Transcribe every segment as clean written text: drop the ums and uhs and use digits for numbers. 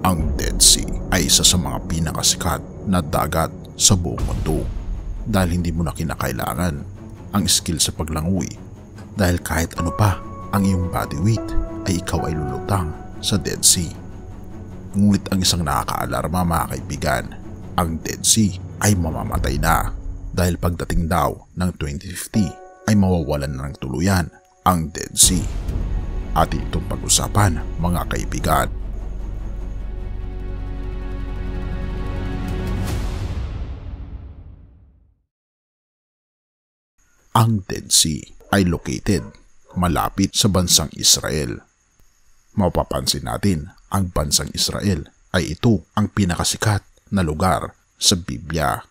Ang Dead Sea ay isa sa mga pinakasikat na dagat sa buong mundo dahil hindi mo na kinakailangan ang skill sa paglangoy dahil kahit ano pa ang iyong body weight ay ikaw ay lulutang sa Dead Sea. Ngunit ang isang nakakaalarma mga kaibigan, ang Dead Sea ay mamamatay na dahil pagdating daw ng 2050 ay mawawalan na ng tuluyan ang Dead Sea. Atin itong pag-usapan mga kaibigan. Ang Dead Sea ay located malapit sa bansang Israel. Mapapansin natin ang bansang Israel ay ito ang pinakasikat na lugar sa Biblia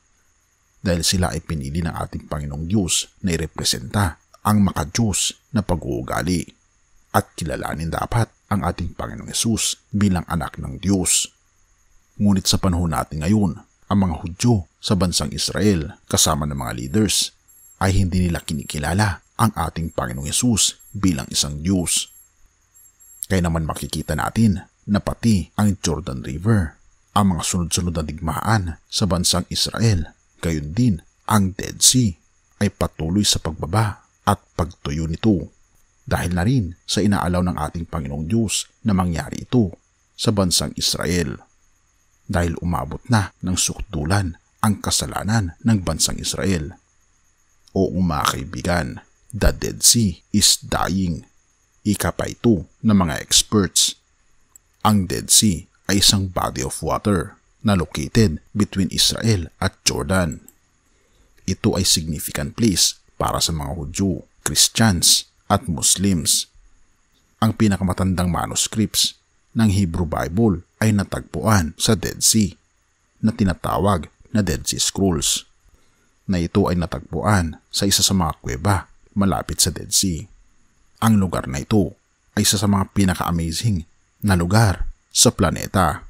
dahil sila ay pinili ng ating Panginoong Diyos na irepresenta ang makadiyos na pag-uugali at kilalanin dapat ang ating Panginoong Hesus bilang anak ng Diyos. Ngunit sa panahon natin ngayon, ang mga Hudyo sa bansang Israel kasama ng mga leaders ay hindi nila kinikilala ang ating Panginoong Hesus bilang isang Diyos. Kaya naman makikita natin na pati ang Jordan River, ang mga sunod-sunod na digmaan sa bansang Israel, gayon din ang Dead Sea ay patuloy sa pagbaba at pagtuyo nito dahil na rin sa inaalaw ng ating Panginoong Diyos na mangyari ito sa bansang Israel dahil umabot na ng sukdulan ang kasalanan ng bansang Israel. Oo mga kaibigan, the Dead Sea is dying. Ika pa ito ng mga experts. Ang Dead Sea ay isang body of water na located between Israel at Jordan. Ito ay significant place para sa mga Hudyo, Christians at Muslims. Ang pinakamatandang manuscripts ng Hebrew Bible ay natagpuan sa Dead Sea na tinatawag na Dead Sea Scrolls na ito ay natagpuan sa isa sa mga kuweba malapit sa Dead Sea. Ang lugar na ito ay isa sa mga pinaka-amazing na lugar sa planeta.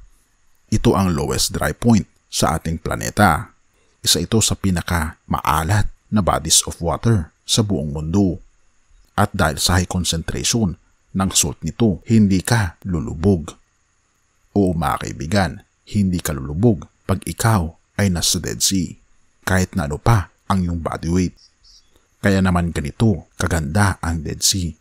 Ito ang lowest dry point sa ating planeta. Isa ito sa pinaka-maalat na bodies of water sa buong mundo. At dahil sa high concentration ng salt nito, hindi ka lulubog. Oo mga kaibigan, hindi ka lulubog pag ikaw ay nasa Dead Sea, kahit na ano pa ang iyong body weight. Kaya naman ganito kaganda ang Dead Sea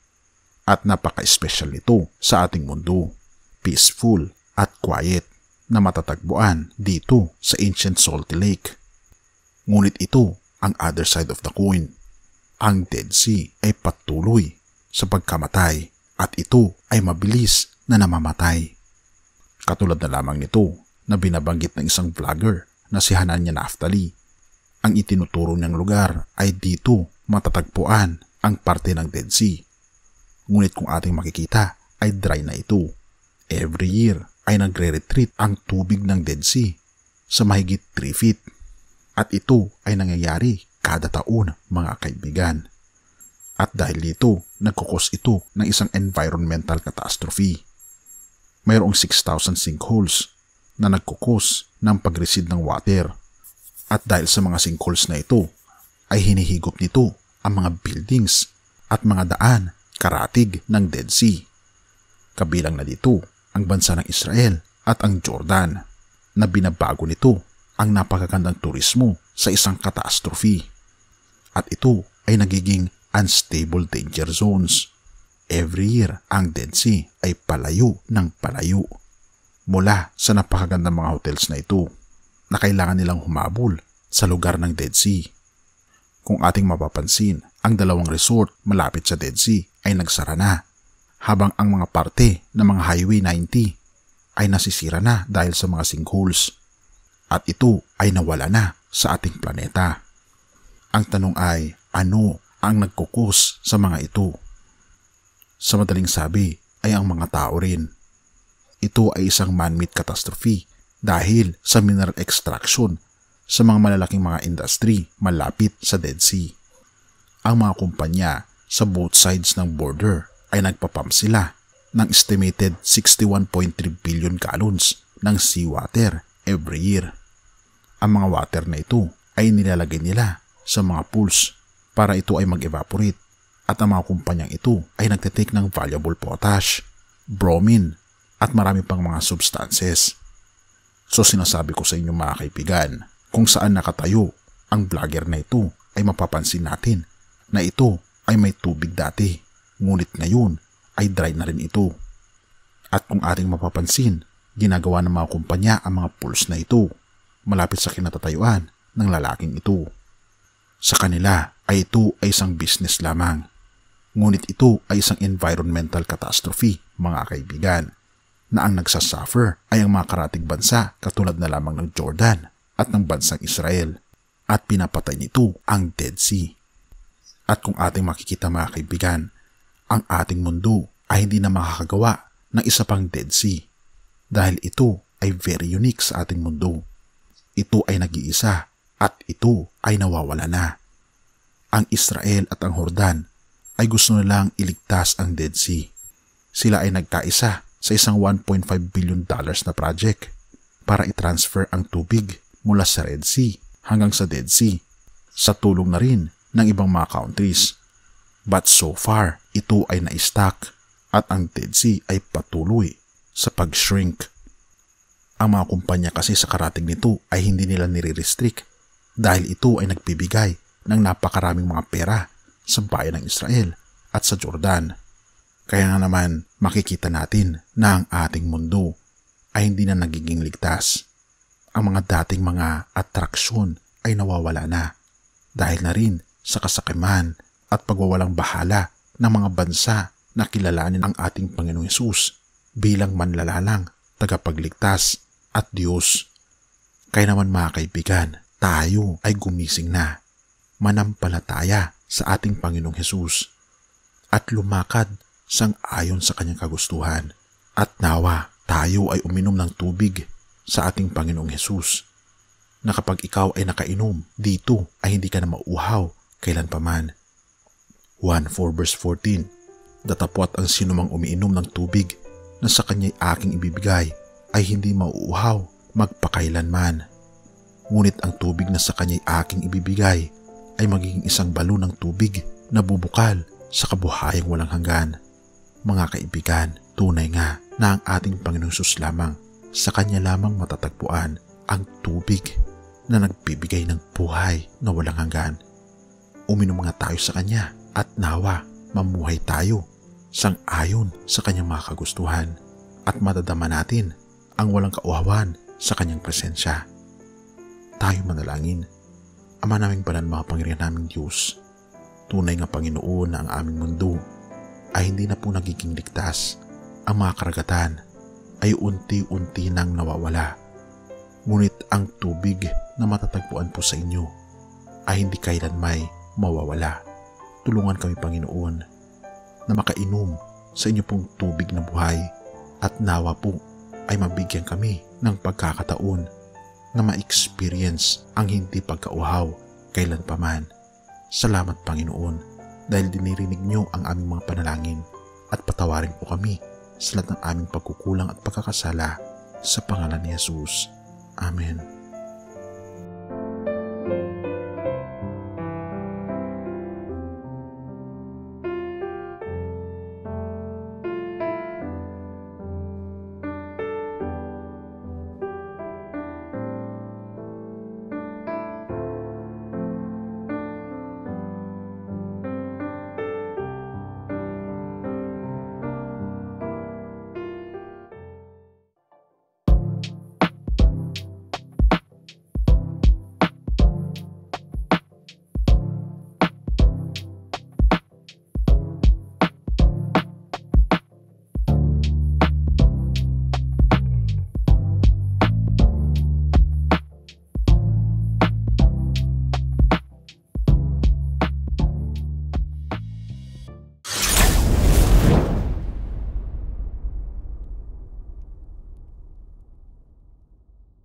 at napaka-special nito sa ating mundo. Peaceful at quiet na matatagpuan dito sa ancient salty lake. Ngunit ito ang other side of the coin. Ang Dead Sea ay patuloy sa pagkamatay at ito ay mabilis na namamatay. Katulad na lamang nito na binabanggit ng isang vlogger na si Hananya Naftali. Ang itinuturo niyang lugar ay dito matatagpuan ang parte ng Dead Sea. Ngunit kung ating makikita ay dry na ito. Every year ay nagre-retreat ang tubig ng Dead Sea sa mahigit 3 feet. At ito ay nangyayari kada taon mga kaibigan. At dahil dito, nagkukos ito ng isang environmental catastrophe. Mayroong 6,000 sinkholes na nagkukos ng pag-recede ng water. At dahil sa mga sinkholes na ito, ay hinihigop nito ang mga buildings at mga daan karatig ng Dead Sea. Kabilang na dito ang bansa ng Israel at ang Jordan na binabago nito ang napakagandang turismo sa isang catastrophe. At ito ay nagiging unstable danger zones. Every year, ang Dead Sea ay palayo ng palayo mula sa napakagandang mga hotels na ito na kailangan nilang humabol sa lugar ng Dead Sea. Kung ating mapapansin, ang dalawang resort malapit sa Dead Sea ay nagsara na, habang ang mga parte ng mga Highway 90 ay nasisira na dahil sa mga sinkholes. At ito ay nawala na sa ating planeta. Ang tanong ay, ano ang nagkukos sa mga ito? Sa madaling sabi ay ang mga tao rin. Ito ay isang man-made catastrophe dahil sa mineral extraction sa mga malalaking mga industry malapit sa Dead Sea. Ang mga kumpanya sa both sides ng border ay nagpapump sila ng estimated 61.3 billion gallons ng seawater every year. Ang mga water na ito ay nilalagay nila sa mga pools para ito ay mag-evaporate at ang mga kumpanyang ito ay nagtitake ng valuable potash, bromine at marami pang mga substances. So sinasabi ko sa inyo mga kaibigan, kung saan nakatayo ang vlogger na ito ay mapapansin natin na ito ay may tubig dati, ngunit ngayon ay dry na rin ito. At kung ating mapapansin, ginagawa ng mga kumpanya ang mga pools na ito malapit sa kinatatayuan ng lalaking ito. Sa kanila ay ito ay isang business lamang, ngunit ito ay isang environmental catastrophe mga kaibigan, na ang nagsasuffer ay ang mga karatig bansa katulad na lamang ng Jordan at ng bansang Israel, at pinapatay nito ang Dead Sea. At kung ating makikita mga kaibigan, ang ating mundo ay hindi na makakagawa ng isa pang Dead Sea dahil ito ay very unique sa ating mundo. Ito ay nag-iisa at ito ay nawawala na. Ang Israel at ang Jordan ay gusto nilang iligtas ang Dead Sea. Sila ay nagkaisa sa isang $1.5 billion na project para i-transfer ang tubig mula sa Red Sea hanggang sa Dead Sea sa tulong na rin ng ibang mga countries. But so far, ito ay na-stuck at ang Dead Sea ay patuloy sa pag-shrink. Ang mga kumpanya kasi sa karatig nito ay hindi nila nire-restrict dahil ito ay nagbibigay ng napakaraming mga pera sa bayan ng Israel at sa Jordan. Kaya nga naman makikita natin na ang ating mundo ay hindi na nagiging ligtas. Ang mga dating mga atraksyon ay nawawala na dahil na rin sa kasakiman at pagwawalang bahala ng mga bansa na kilalanin ang ating Panginoong Hesus bilang manlalalang, tagapagligtas at Diyos. Kaya naman mga kaibigan, tayo ay gumising na, manampalataya sa ating Panginoong Hesus at lumakad sang-ayon sa kanyang kagustuhan, at nawa tayo ay uminom ng tubig sa ating Panginoong Hesus, na kapag ikaw ay nakainom dito ay hindi ka na mauuhaw kailanpaman. 1:4 verse 14, datapwat ang sinumang umiinom ng tubig na sa kanya'y aking ibibigay ay hindi mauuhaw magpakailanman. Ngunit ang tubig na sa kanya'y aking ibibigay ay magiging isang balon ng tubig na bubukal sa kabuhayang walang hanggan. Mga kaibigan, tunay nga na ang ating Panginoong Hesus lamang, sa kanya lamang matatagpuan ang tubig na nagbibigay ng buhay na walang hanggan. Uminom nga tayo sa kanya at nawa mamuhay tayo sang-ayon sa kanyang mga kagustuhan at madadama natin ang walang kauhawan sa kanyang presensya. Tayo manalangin. Ama naming banal, makapangyarihan naming Diyos, tunay nga Panginoon na ang aming mundo ay hindi na po nagiging ligtas. Ang mga karagatan ay unti-unti nang nawawala. Ngunit ang tubig na matatagpuan po sa inyo ay hindi kailan may mawawala. Tulungan kami Panginoon na makainom sa inyo pong tubig na buhay, at nawa po ay mabigyan kami ng pagkakataon na ma-experience ang hindi pagkauhaw kailanpaman. Salamat Panginoon dahil dinirinig niyo ang aming mga panalangin, at patawarin po kami sa lahat ng aming pagkukulang at pagkakasala sa pangalan ni Jesus. Amen.